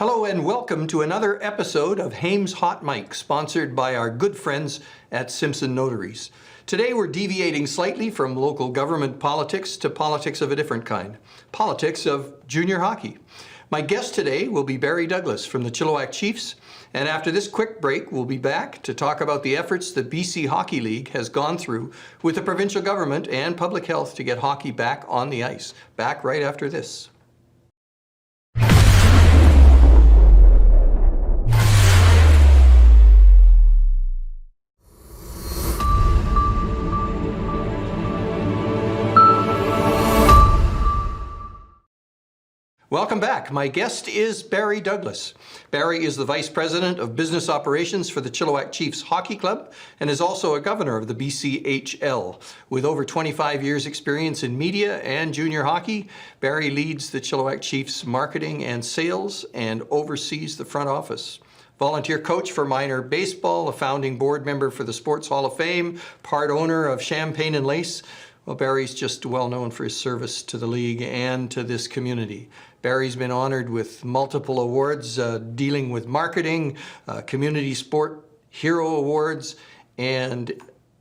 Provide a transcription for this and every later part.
Hello and welcome to another episode of Hames Hot Mic, sponsored by our good friends at Simpson Notaries. Today we're deviating slightly from local government politics to politics of a different kind, politics of junior hockey. My guest today will be Barry Douglas from the Chilliwack Chiefs, and after this quick break we'll be back to talk about the efforts the BC Hockey League has gone through with the provincial government and public health to get hockey back on the ice. Back right after this. Welcome back. My guest is Barry Douglas. Barry is the Vice President of Business Operations for the Chilliwack Chiefs Hockey Club and is also a governor of the BCHL. With over 25 years experience in media and junior hockey, Barry leads the Chilliwack Chiefs marketing and sales and oversees the front office. Volunteer coach for minor baseball, a founding board member for the Sports Hall of Fame, part owner of Champagne and Lace. Well, Barry's just well known for his service to the league and to this community. Barry's been honored with multiple awards dealing with marketing, Community Sport Hero Awards, and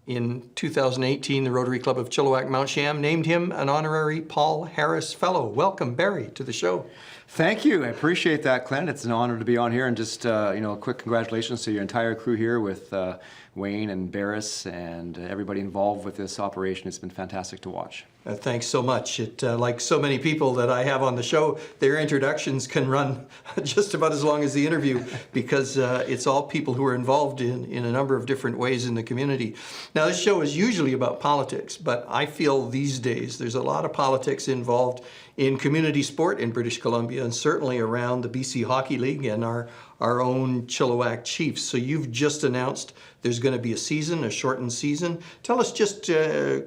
in 2018, the Rotary Club of Chilliwack Mount Sham named him an honorary Paul Harris Fellow. Welcome, Barry, to the show. Thank you. I appreciate that, Clint. It's an honor to be on here, and just a quick congratulations to your entire crew here with Wayne and Barris and everybody involved with this operation. It's been fantastic to watch. Thanks so much. Like so many people that I have on the show, their introductions can run just about as long as the interview because it's all people who are involved in a number of different ways in the community. Now, this show is usually about politics, but I feel these days there's a lot of politics involved in community sport in British Columbia and certainly around the BC Hockey League and our own Chilliwack Chiefs. So you've just announced there's going to be a season, a shortened season. Tell us just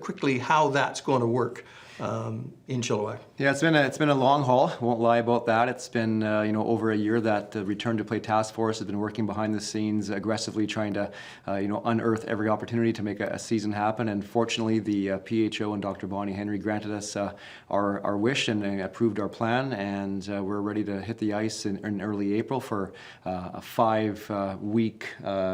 quickly how that's going to work in Chilliwack. Yeah, it's been a long haul. Won't lie about that. It's been over a year that the Return to Play Task Force has been working behind the scenes aggressively, trying to unearth every opportunity to make a season happen. And fortunately, the PHO and Dr. Bonnie Henry granted us our wish and approved our plan, and we're ready to hit the ice in early April for a 5-week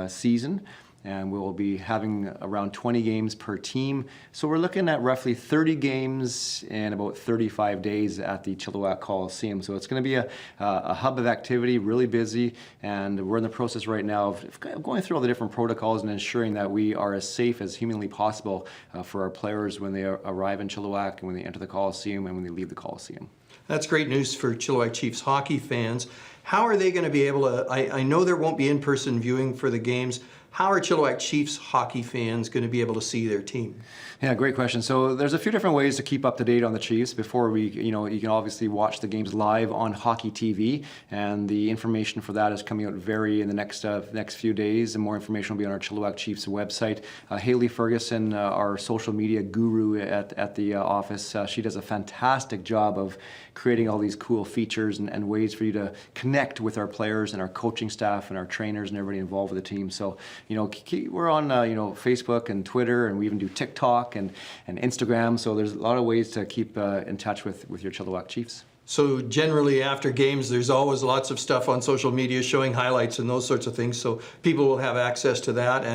season. And we will be having around 20 games per team. So we're looking at roughly 30 games in about 35 days at the Chilliwack Coliseum. So it's going to be a hub of activity, really busy, and we're in the process right now of going through all the different protocols and ensuring that we are as safe as humanly possible for our players when they arrive in Chilliwack and when they enter the Coliseum and when they leave the Coliseum. That's great news for Chilliwack Chiefs hockey fans. How are they going to be able to, I know there won't be in-person viewing for the games. How are Chilliwack Chiefs hockey fans going to be able to see their team? Yeah, great question. So there's a few different ways to keep up to date on the Chiefs. Before you can obviously watch the games live on Hockey TV, and the information for that is coming out in the next few days. And more information will be on our Chilliwack Chiefs website. Haley Ferguson, our social media guru at the office, she does a fantastic job of creating all these cool features and ways for you to connect with our players and our coaching staff and our trainers and everybody involved with the team. So we're on Facebook and Twitter, and we even do TikTok and Instagram. So there's a lot of ways to keep in touch with your Chilliwack Chiefs. So generally after games, there's always lots of stuff on social media showing highlights and those sorts of things. So people will have access to that.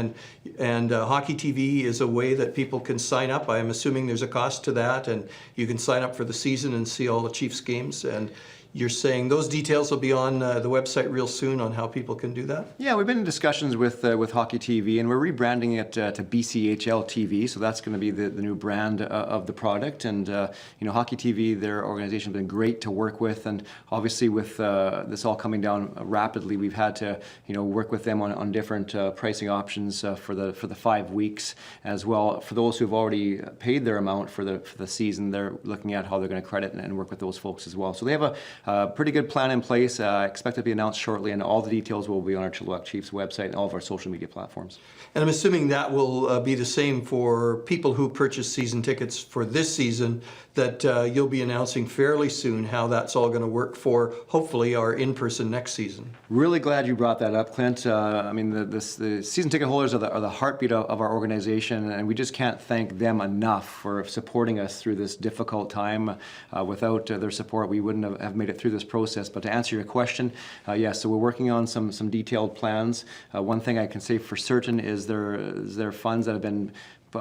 And Hockey TV is a way that people can sign up. I'm assuming there's a cost to that. And you can sign up for the season and see all the Chiefs games. And you're saying those details will be on the website real soon on how people can do that? Yeah, we've been in discussions with Hockey TV, and we're rebranding it to BCHL TV, so that's going to be the new brand of the product. And Hockey TV, their organization, has been great to work with, and obviously with this all coming down rapidly, we've had to work with them on different pricing options for the 5 weeks as well. For those who've already paid their amount for the season, they're looking at how they're going to credit and work with those folks as well. So they have a pretty good plan in place. Expect it to be announced shortly, and all the details will be on our Chilliwack Chiefs website and all of our social media platforms. And I'm assuming that will be the same for people who purchase season tickets for this season, that you'll be announcing fairly soon how that's all going to work for, hopefully, our in-person next season. Really glad you brought that up, Clint. I mean, the season ticket holders are the heartbeat of our organization, and we just can't thank them enough for supporting us through this difficult time. Without their support, we wouldn't have made it get through this process. But to answer your question, yes, so we're working on some detailed plans. One thing I can say for certain is there are funds that have been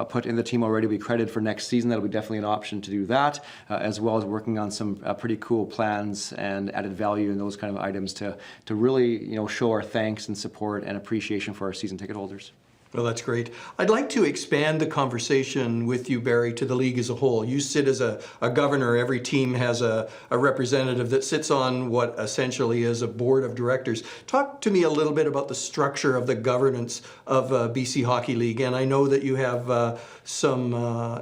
put in the team already, will be credited for next season. That'll be definitely an option to do that, as well as working on some pretty cool plans and added value and those kind of items to really show our thanks and support and appreciation for our season ticket holders. Well, that's great. I'd like to expand the conversation with you, Barry, to the league as a whole. You sit as a governor. Every team has a representative that sits on what essentially is a board of directors. Talk to me a little bit about the structure of the governance of BC Hockey League. And I know that you have some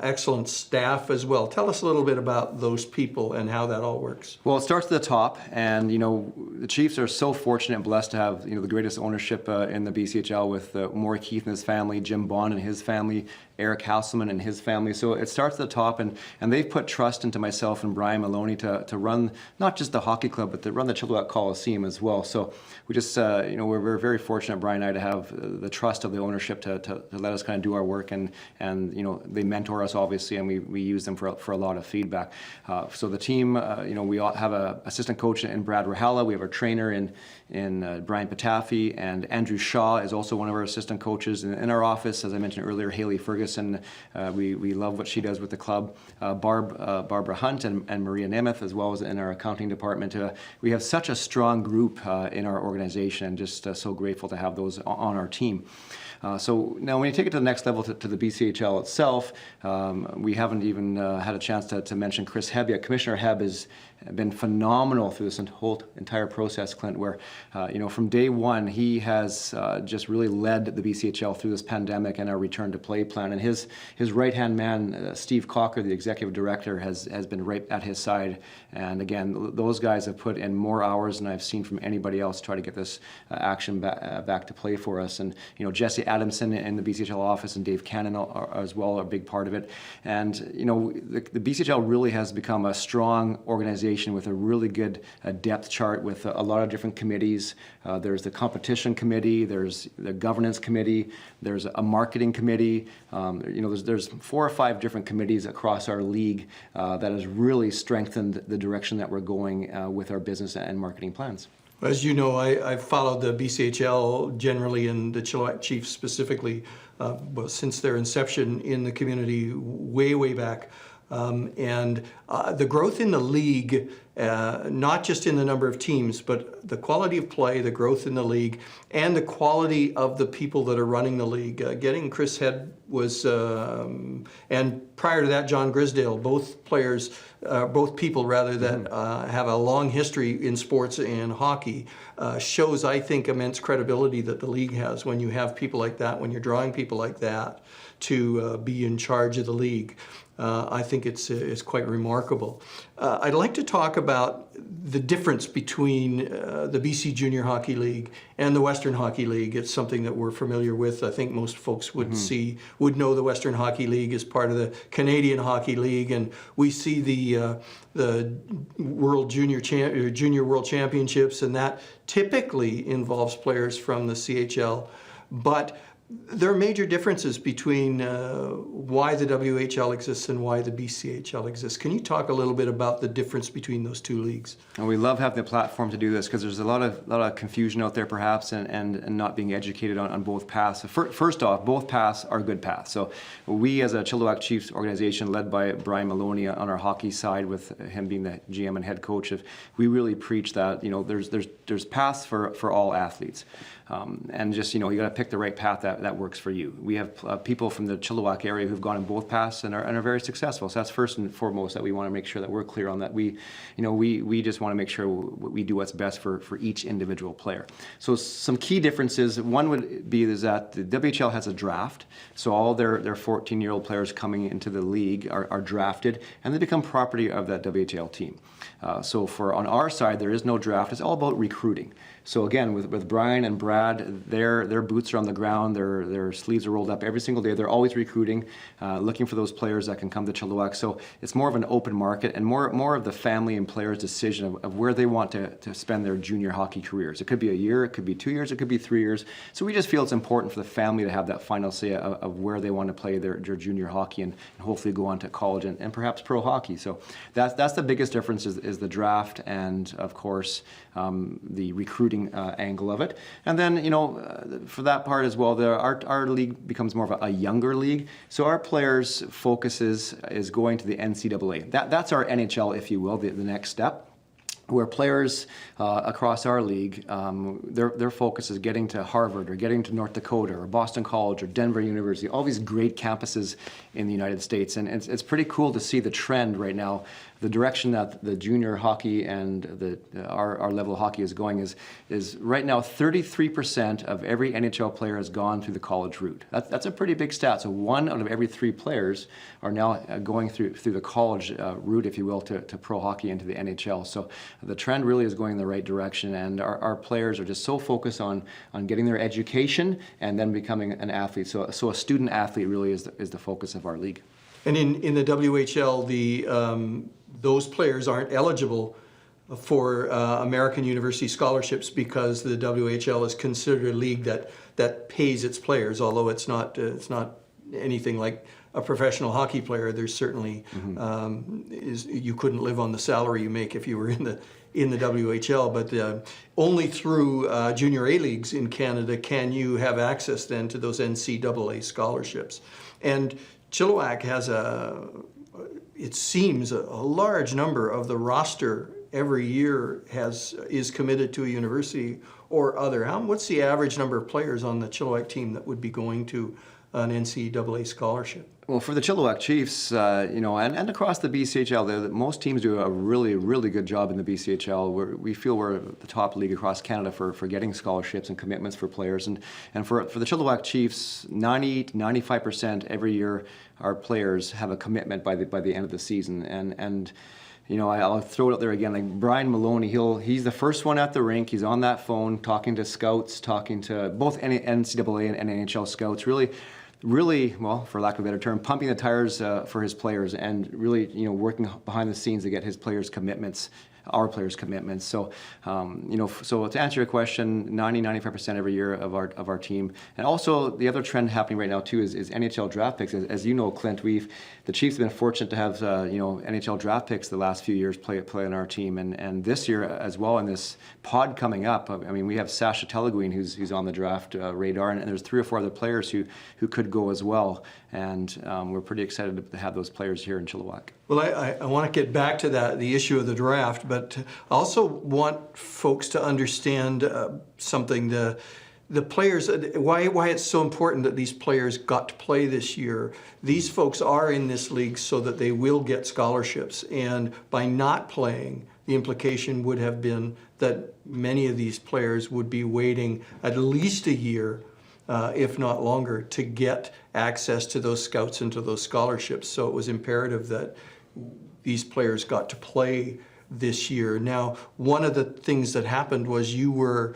excellent staff as well. Tell us a little bit about those people and how that all works. Well, it starts at the top, and the Chiefs are so fortunate and blessed to have the greatest ownership in the BCHL with Maury Keith and his family, Jim Bond and his family, Eric Hasselman and his family. So it starts at the top, and they've put trust into myself and Brian Maloney to run not just the hockey club, but to run the Chilliwack Coliseum as well. So we just, we're very fortunate, Brian and I, to have the trust of the ownership to let us kind of do our work, and they mentor us obviously, and we use them for a lot of feedback. So the team, we all have an assistant coach in Brad Rahalla. We have our trainer in Brian Patafi, and Andrew Shaw is also one of our assistant coaches in our office. As I mentioned earlier, Haley Ferguson, we love what she does with the club. Barbara Hunt and Maria Nemeth, as well as in our accounting department. We have such a strong group in our organization, and just so grateful to have those on our team. So now when you take it to the next level, to the BCHL itself, we haven't even had a chance to mention Chris Hebb yet. Commissioner Hebb has been phenomenal through this whole entire process, Clint, where from day one he has just really led the BCHL through this pandemic and our return to play plan. And his right-hand man, Steve Cocker, the executive director, has been right at his side. And again, those guys have put in more hours than I've seen from anybody else to try to get this action back to play for us. And Jesse Adamson in the BCHL office and Dave Cannon as well are a big part of it. And the BCHL really has become a strong organization with a really good depth chart with a lot of different committees. There's the competition committee, there's the governance committee, there's a marketing committee. There's 4 or 5 different committees across our league that has really strengthened the direction that we're going with our business and marketing plans. As you know, I've followed the BCHL generally and the Chilliwack Chiefs specifically since their inception in the community way back. And the growth in the league, not just in the number of teams, but the quality of play, the growth in the league, and the quality of the people that are running the league. Getting Chris Head was, and prior to that, John Grisdale, both people that have a long history in sports and hockey, shows, I think, immense credibility that the league has when you have people like that, when you're drawing people like that to be in charge of the league. I think it's quite remarkable. I'd like to talk about the difference between the BC Junior Hockey League and the Western Hockey League. It's something that we're familiar with. I think most folks would know the Western Hockey League as part of the Canadian Hockey League, and we see the World Junior World Championships, and that typically involves players from the CHL, but there are major differences between why the WHL exists and why the BCHL exists. Can you talk a little bit about the difference between those two leagues? And we love having the platform to do this because there's a lot of confusion out there perhaps and not being educated on both paths. So first off, both paths are good paths. So we as a Chilliwack Chiefs organization led by Brian Maloney on our hockey side, with him being the GM and head coach, we really preach that there's paths for all athletes. And just, you got to pick the right path that works for you. We have people from the Chilliwack area who've gone in both paths and are very successful. So that's first and foremost that we want to make sure that we're clear on that. We just want to make sure we do what's best for each individual player. So some key differences, one would be is that the WHL has a draft. So all their 14-year-old players coming into the league are drafted, and they become property of that WHL team. So on our side, there is no draft. It's all about recruiting. So again, with Brian and Brad, their boots are on the ground. Their sleeves are rolled up every single day. They're always recruiting, looking for those players that can come to Chilliwack. So it's more of an open market and more of the family and players' decision of where they want to spend their junior hockey careers. It could be a year, it could be 2 years, it could be 3 years. So we just feel it's important for the family to have that final say of where they want to play their junior hockey and hopefully go on to college and perhaps pro hockey. So that's the biggest difference is the draft and, of course, the recruiting angle of it. And then, for that part as well, our league becomes more of a younger league. So our players' focus is going to the NCAA. That's our NHL, if you will, the next step, where players across our league, their focus is getting to Harvard or getting to North Dakota or Boston College or Denver University, all these great campuses in the United States. And it's pretty cool to see the trend right now. The direction that the junior hockey and our level of hockey is going is right now 33% of every NHL player has gone through the college route. That's a pretty big stat. So 1 out of every 3 players are now going through the college route, if you will, to pro hockey into the NHL. So the trend really is going in the right direction, and our players are just so focused on getting their education and then becoming an athlete. So a student athlete really is the focus of our league. And in the WHL, those players aren't eligible for American University scholarships because the WHL is considered a league that pays its players. Although it's not anything like a professional hockey player. There's certainly you couldn't live on the salary you make if you were in the WHL. But only through junior A leagues in Canada can you have access then to those NCAA scholarships. And Chilliwack has it seems a large number of the roster every year is committed to a university or other. What's the average number of players on the Chilliwack team that would be going to an NCAA scholarship? Well, for the Chilliwack Chiefs, and across the BCHL, most teams do a really, really good job in the BCHL. We feel we're the top league across Canada for getting scholarships and commitments for players. And for the Chilliwack Chiefs, 90 to 95% every year, our players have a commitment by the end of the season. And I'll throw it out there again. Like Brian Maloney, he's the first one at the rink. He's on that phone, talking to scouts, talking to both NCAA and NHL scouts. Really, well, for lack of a better term, pumping the tires for his players and really, working behind the scenes to get his players' commitments, our players' commitments. So, so to answer your question, 90-95% every year of our team. And also the other trend happening right now too is NHL draft picks. As you know, Clint, the Chiefs have been fortunate to have NHL draft picks the last few years play on our team, and this year as well in this pod coming up. I mean, we have Sasha Teleguin who's on the draft radar, and there's 3 or 4 other players who could go as well. And we're pretty excited to have those players here in Chilliwack. Well, I want to get back to the issue of the draft, but I also want folks to understand something. The players, why it's so important that these players got to play this year. These folks are in this league so that they will get scholarships, and by not playing, the implication would have been that many of these players would be waiting at least a year, if not longer, to get access to those scouts and to those scholarships. So it was imperative that these players got to play this year. Now, one of the things that happened was you were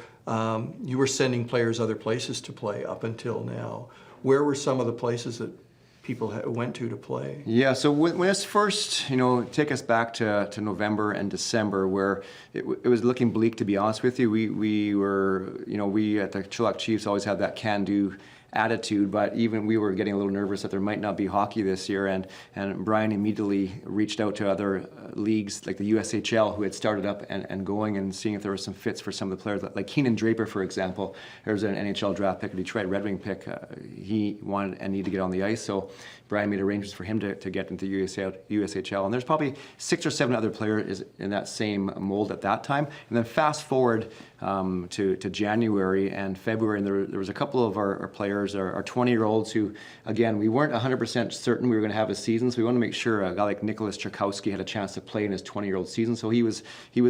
sending players other places to play up until now. Where were some of the places that people went to play? Yeah, so when it's first, take us back to November and December, where it was looking bleak, to be honest with you. We were, we at the Chilliwack Chiefs always had that can-do attitude, but even we were getting a little nervous that there might not be hockey this year, and Brian immediately reached out to other leagues like the USHL who had started up and going, and seeing if there were some fits for some of the players, like Keenan Draper, for example. There's an NHL draft pick, a Detroit Red Wing pick. He wanted and needed to get on the ice, so Brian made arrangements for him to get into USHL, and there's probably 6 or 7 other players in that same mold at that time. And then fast forward to January and February, and there was a couple of our players, our 20-year-olds, who, again, we weren't 100% certain we were going to have a season, so we wanted to make sure a guy like Nicholas Tchaikovsky had a chance to play in his 20-year-old season. So he was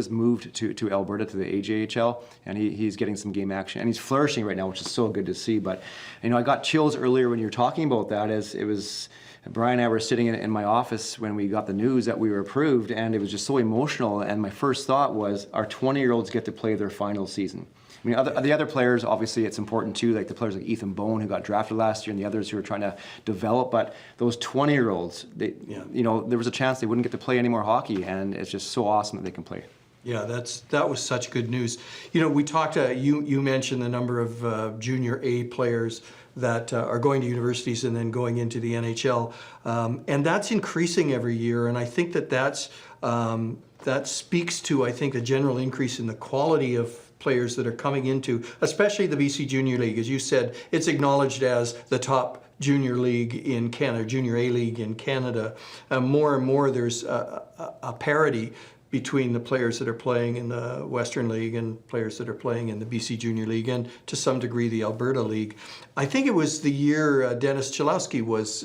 moved to Alberta, to the AJHL, and he's getting some game action, and he's flourishing right now, which is so good to see. But I got chills earlier when you were talking about that, as it was. Brian and I were sitting in my office when we got the news that we were approved, and it was just so emotional. And my first thought was, our 20-year-olds get to play their final season. I mean, the other players, obviously, it's important too, like the players like Ethan Bone, who got drafted last year, and the others who are trying to develop. But those 20-year-olds, you know, there was a chance they wouldn't get to play any more hockey, and it's just so awesome that they can play. Yeah, that was such good news. You know, we talked. You mentioned the number of junior A players that are going to universities and then going into the NHL, and that's increasing every year. And I think that speaks to, I think, the general increase in the quality of players that are coming into, especially the BC Junior League. As you said, it's acknowledged as the top junior league in Canada, junior A league in Canada. More and more, there's a parity between the players that are playing in the Western League and players that are playing in the BC Junior League, and to some degree the Alberta League. I think it was the year Dennis Chilliwack was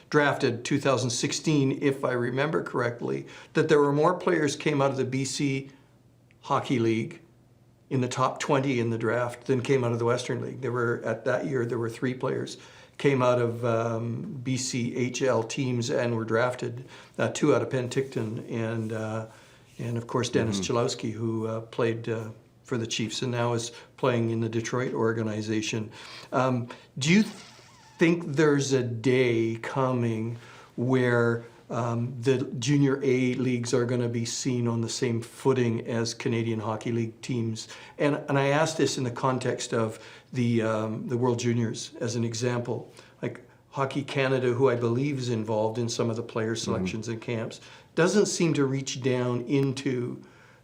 drafted, 2016, if I remember correctly, that there were more players came out of the BC Hockey League in the top 20 in the draft than came out of the Western League. There were, at that year, there were 3 players came out of BCHL teams and were drafted, 2 out of Penticton, and of course Dennis Chilliwack, who played for the Chiefs and now is playing in the Detroit organization. Do you think there's a day coming where the junior A leagues are going to be seen on the same footing as Canadian Hockey League teams? And I ask this in the context of the World Juniors as an example. Like Hockey Canada, who I believe is involved in some of the player selections and camps, doesn't seem to reach down into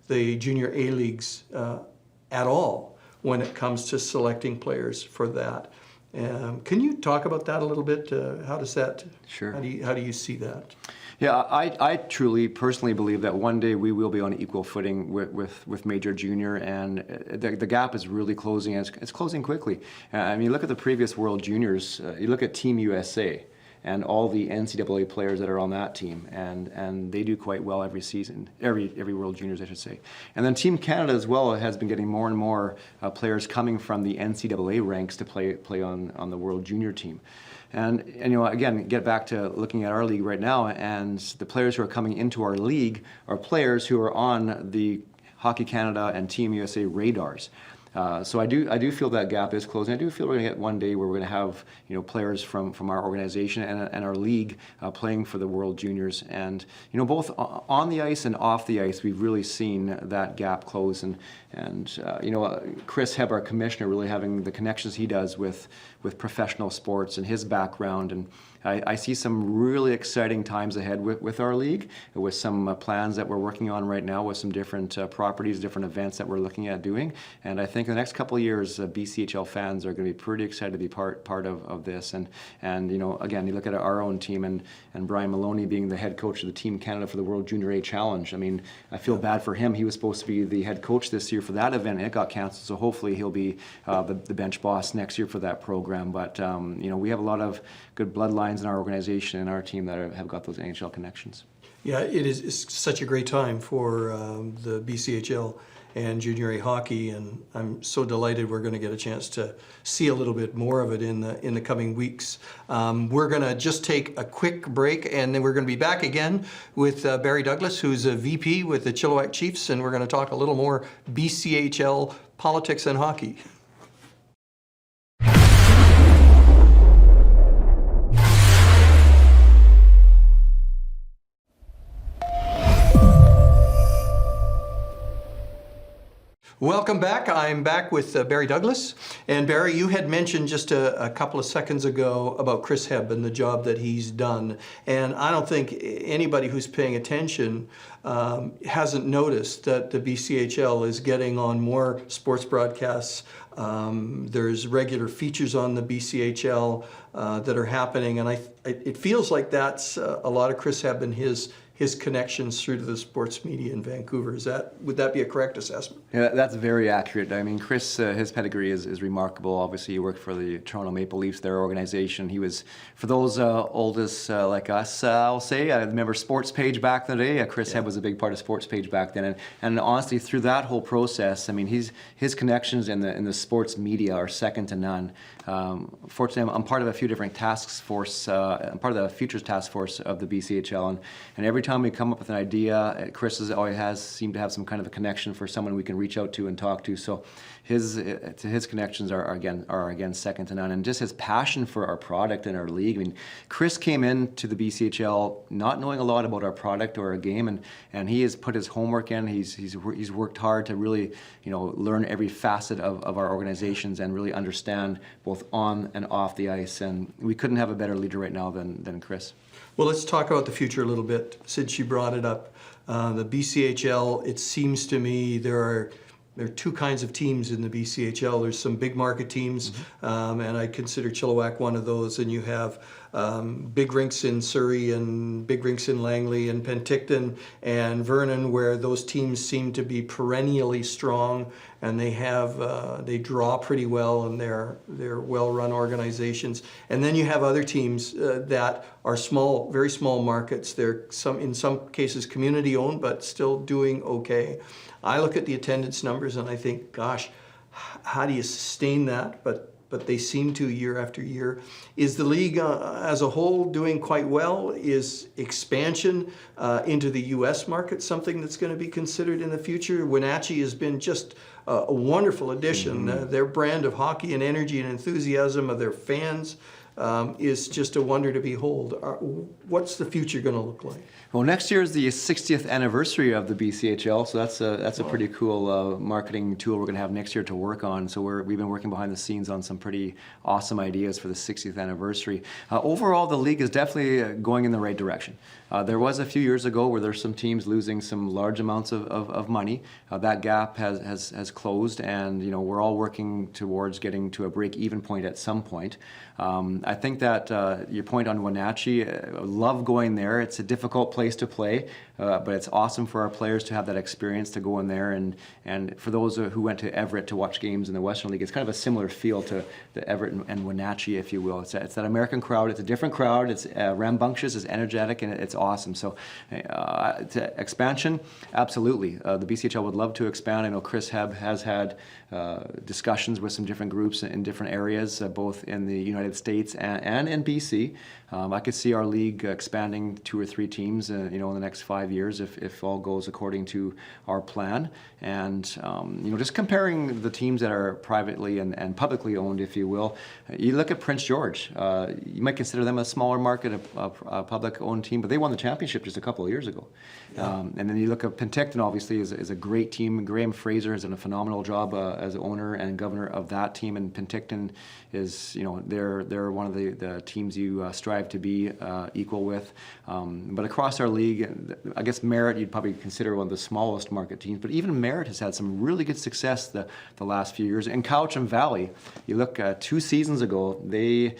the junior A leagues at all when it comes to selecting players for that. Can you talk about that a little bit? How does that? Sure. How do you see that? Yeah, I truly, personally believe that one day we will be on equal footing with major junior, and the gap is really closing, and it's closing quickly. I mean, look at the previous World Juniors. You look at Team USA and all the NCAA players that are on that team, and they do quite well every season, every World Juniors, I should say. And then Team Canada as well has been getting more and more players coming from the NCAA ranks to play on the World Junior team. And you know, again, get back to looking at our league right now, and the players who are coming into our league are players who are on the Hockey Canada and Team USA radars. So I do feel that gap is closing. I do feel we're going to get one day where we're going to have, you know, players from our organization and our league playing for the World Juniors, and you know, both on the ice and off the ice, we've really seen that gap close. And you know, Chris Heb, our commissioner, really having the connections he does with professional sports and his background, and I see some really exciting times ahead with our league, with some plans that we're working on right now with some different properties, different events that we're looking at doing. And I think in the next couple of years, BCHL fans are going to be pretty excited to be part of this. And you know, again, you look at our own team and Brian Maloney being the head coach of the Team Canada for the World Junior A Challenge. I mean, I feel bad for him. He was supposed to be the head coach this year for that event, and it got canceled. So hopefully he'll be the bench boss next year for that program. But you know, we have a lot of good bloodlines in our organization and our team that have got those NHL connections. Yeah, it's such a great time for the BCHL and junior A hockey, and I'm so delighted we're going to get a chance to see a little bit more of it in the coming weeks. We're going to just take a quick break, and then we're going to be back again with Barry Douglas, who's a VP with the Chilliwack Chiefs, and we're going to talk a little more BCHL politics and hockey. Welcome back. I'm back with Barry Douglas. And Barry, you had mentioned just a couple of seconds ago about Chris Heb and the job that he's done. And I don't think anybody who's paying attention hasn't noticed that the BCHL is getting on more sports broadcasts. There's regular features on the BCHL that are happening. And it feels like that's a lot of Chris Heb and his connections through to the sports media in Vancouver. Would that be a correct assessment? Yeah, that's very accurate. I mean, Chris, his pedigree is remarkable. Obviously, he worked for the Toronto Maple Leafs, their organization. He was, for those oldest like us, I'll say, I remember Sports Page back in the day. Chris Heb was a big part of Sports Page back then. And honestly, through that whole process, I mean, his connections in the sports media are second to none. Fortunately, I'm part of a few different task force. I'm part of the Futures Task Force of the BCHL, and every time we come up with an idea, Chris always seemed to have some kind of a connection for someone we can reach out to and talk to. So his connections are again second to none, and just his passion for our product and our league. I mean, Chris came into the BCHL not knowing a lot about our product or our game, and he has put his homework in. He's worked hard to really learn every facet of our organizations and really understand both on and off the ice. And we couldn't have a better leader right now than Chris. Well, let's talk about the future a little bit, since you brought it up. The BCHL, it seems to me there are two kinds of teams in the BCHL. There's some big market teams, and I consider Chilliwack one of those. And you have big rinks in Surrey and big rinks in Langley and Penticton and Vernon, where those teams seem to be perennially strong, and they draw pretty well, and they're well-run organizations. And then you have other teams that are small, very small markets. They're in some cases community-owned, but still doing okay. I look at the attendance numbers and I think, gosh, how do you sustain that? But they seem to year after year. Is the league as a whole doing quite well? Is expansion into the U.S. market something that's going to be considered in the future? Wenatchee has been just a wonderful addition. Their brand of hockey and energy and enthusiasm of their fans is just a wonder to behold. What's the future going to look like? Well, next year is the 60th anniversary of the BCHL, so that's a pretty cool marketing tool we're going to have next year to work on. So we've been working behind the scenes on some pretty awesome ideas for the 60th anniversary. Overall, the league is definitely going in the right direction. There was a few years ago where there's some teams losing some large amounts of money. That gap has closed, and we're all working towards getting to a break-even point at some point. I think that your point on Wenatchee, love going there. It's a difficult place to play, but it's awesome for our players to have that experience to go in there. And for those who went to Everett to watch games in the Western League, it's kind of a similar feel to the Everett and Wenatchee, if you will. It's that American crowd. It's a different crowd. It's rambunctious, it's energetic, and it's awesome. So to expansion, absolutely. The BCHL would love to expand. I know Chris has had discussions with some different groups in different areas, both in the United States and in BC. I could see our league expanding 2 or 3 teams, in the next 5 years if all goes according to our plan. And just comparing the teams that are privately and publicly owned, if you will, you look at Prince George. You might consider them a smaller market, a public-owned team, but they won the championship just a couple of years ago. Yeah. And then you look at Penticton, obviously, is a great team. Graham Fraser has done a phenomenal job as owner and governor of that team, and Penticton is, they're one of the teams you strive to be equal with. But across our league, I guess Merritt you'd probably consider one of the smallest market teams, but even Merritt has had some really good success the last few years. And Cowichan Valley, you look 2 seasons ago, they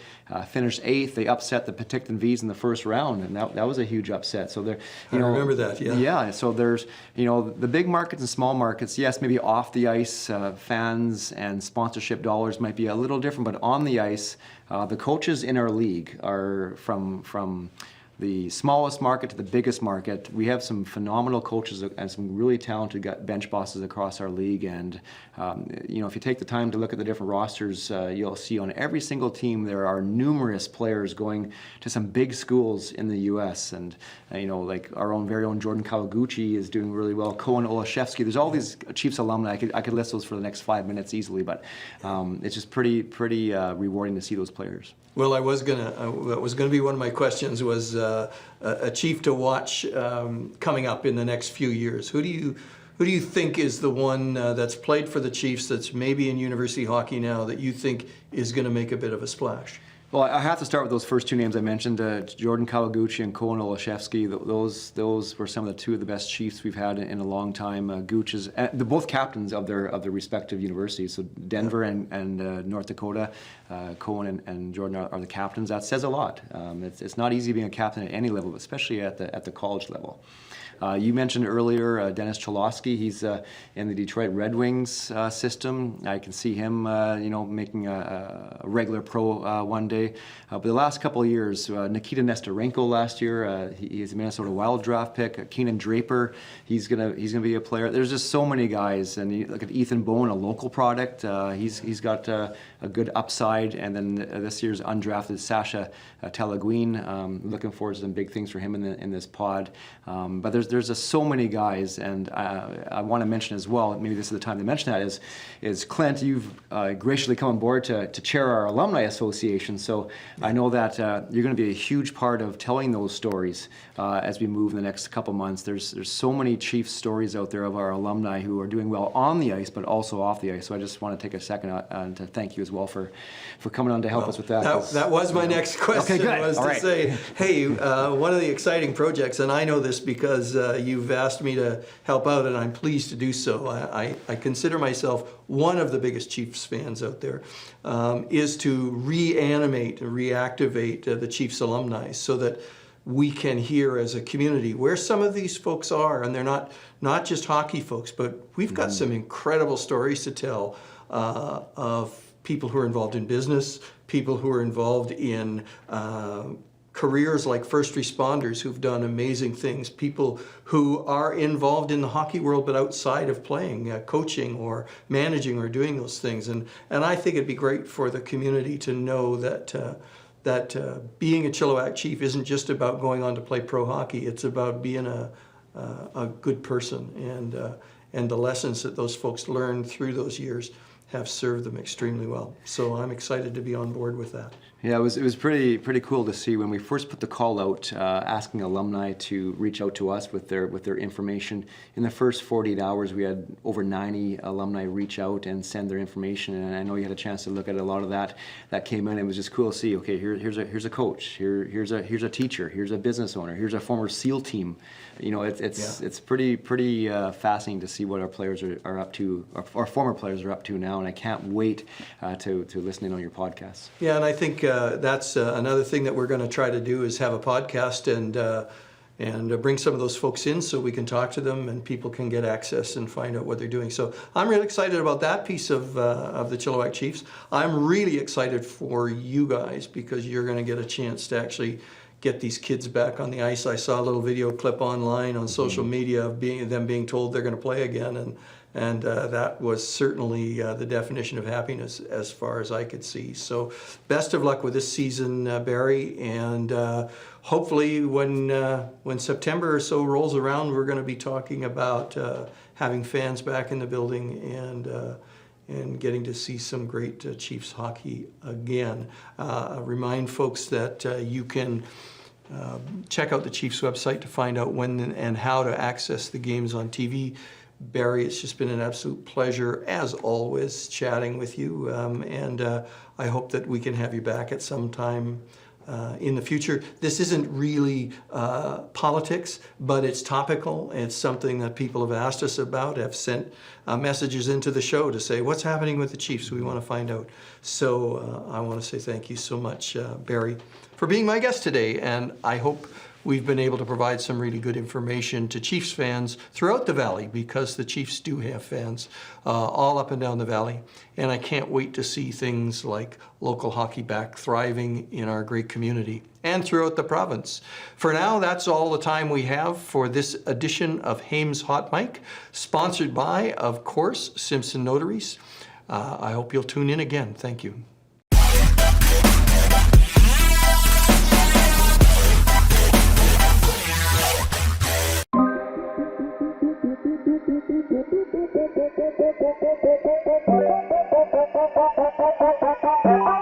finished 8th. They upset the Penticton V's in the first round, and that was a huge upset. So they're, I remember that. Yeah. Yeah. So there's, the big markets and small markets. Yes, maybe off the ice, fans and sponsorship dollars might be a little different, but on the ice, the coaches in our league are from the smallest market to the biggest market. We have some phenomenal coaches and some really talented bench bosses across our league. And if you take the time to look at the different rosters, you'll see on every single team there are numerous players going to some big schools in the U.S. And like our very own Jordan Kawaguchi is doing really well. Koen Olaszewski. There's all these Chiefs alumni. I could list those for the next 5 minutes easily, but it's just pretty rewarding to see those players. Well, that was gonna be one of my questions, was a Chief to watch coming up in the next few years. Who do you think is the one that's played for the Chiefs that's maybe in university hockey now that you think is going to make a bit of a splash? Well, I have to start with those first 2 names I mentioned, Jordan Kawaguchi and Koen Olaszewski. Those were some of the 2 of the best Chiefs we've had in a long time. Gooch is they're both captains of their respective universities. So Denver and North Dakota, Koen and Jordan are the captains. That says a lot. It's not easy being a captain at any level, but especially at the college level. You mentioned earlier Dennis Cholowski. He's in the Detroit Red Wings system. I can see him, making a regular pro one day. say. But the last couple of years, Nikita Nesterenko last year, he's a Minnesota Wild draft pick. Keenan Draper, he's gonna be a player. There's just so many guys, and you look at Ethan Bowen, a local product. He's got a good upside, and then this year's undrafted Sasha Talaguin. Looking forward to some big things for him in this pod. But there's just so many guys, and I want to mention as well, maybe this is the time to mention that, is Clint, you've graciously come on board to chair our Alumni Association. So I know that you're going to be a huge part of telling those stories as we move in the next couple months. There's so many Chiefs stories out there of our alumni who are doing well on the ice, but also off the ice. So I just want to take a second to thank you as well for coming on to help us with that. That was my next question. Okay, good. Was All to right. say, hey, one of the exciting projects, and I know this because you've asked me to help out, and I'm pleased to do so. I consider myself one of the biggest Chiefs fans out there, is to reanimate and reactivate the Chiefs alumni so that we can hear as a community where some of these folks are, and they're not just hockey folks, but we've got some incredible stories to tell of people who are involved in business, people who are involved in careers like first responders who've done amazing things, people who are involved in the hockey world but outside of playing, coaching or managing or doing those things. And I think it'd be great for the community to know that being a Chilliwack Chief isn't just about going on to play pro hockey. It's about being a good person, and the lessons that those folks learned through those years have served them extremely well. So I'm excited to be on board with that. Yeah, it was pretty cool to see when we first put the call out, asking alumni to reach out to us with their information. In the first 48 hours, we had over 90 alumni reach out and send their information, and I know you had a chance to look at a lot of that came in. It was just cool to see. Okay, here's a coach, here's a teacher, here's a business owner, here's a former SEAL team. You know, it's pretty fascinating to see what our players are up to, our former players are up to now, and I can't wait to listen in on your podcast. Yeah, and I think that's another thing that we're going to try to do is have a podcast and bring some of those folks in so we can talk to them and people can get access and find out what they're doing. So I'm really excited about that piece of the Chilliwack Chiefs. I'm really excited for you guys because you're going to get a chance to actually get these kids back on the ice. I saw a little video clip online on social media of them being told they're going to play again, and that was certainly the definition of happiness as far as I could see. So best of luck with this season, Barry, and hopefully when September or so rolls around, we're going to be talking about having fans back in the building and getting to see some great Chiefs hockey again. Remind folks that you can check out the Chiefs website to find out when and how to access the games on TV. Barry, it's just been an absolute pleasure, as always, chatting with you, and I hope that we can have you back at some time in the future. This isn't really politics, but it's topical. It's something that people have asked us about, have sent messages into the show to say, what's happening with the Chiefs? We want to find out. So I want to say thank you so much, Barry, for being my guest today, and I hope we've been able to provide some really good information to Chiefs fans throughout the Valley, because the Chiefs do have fans all up and down the Valley. And I can't wait to see things like local hockey back thriving in our great community and throughout the province. For now, that's all the time we have for this edition of Hames Hot Mic, sponsored by, of course, Simpson Notaries. I hope you'll tune in again. Thank you. Thank you.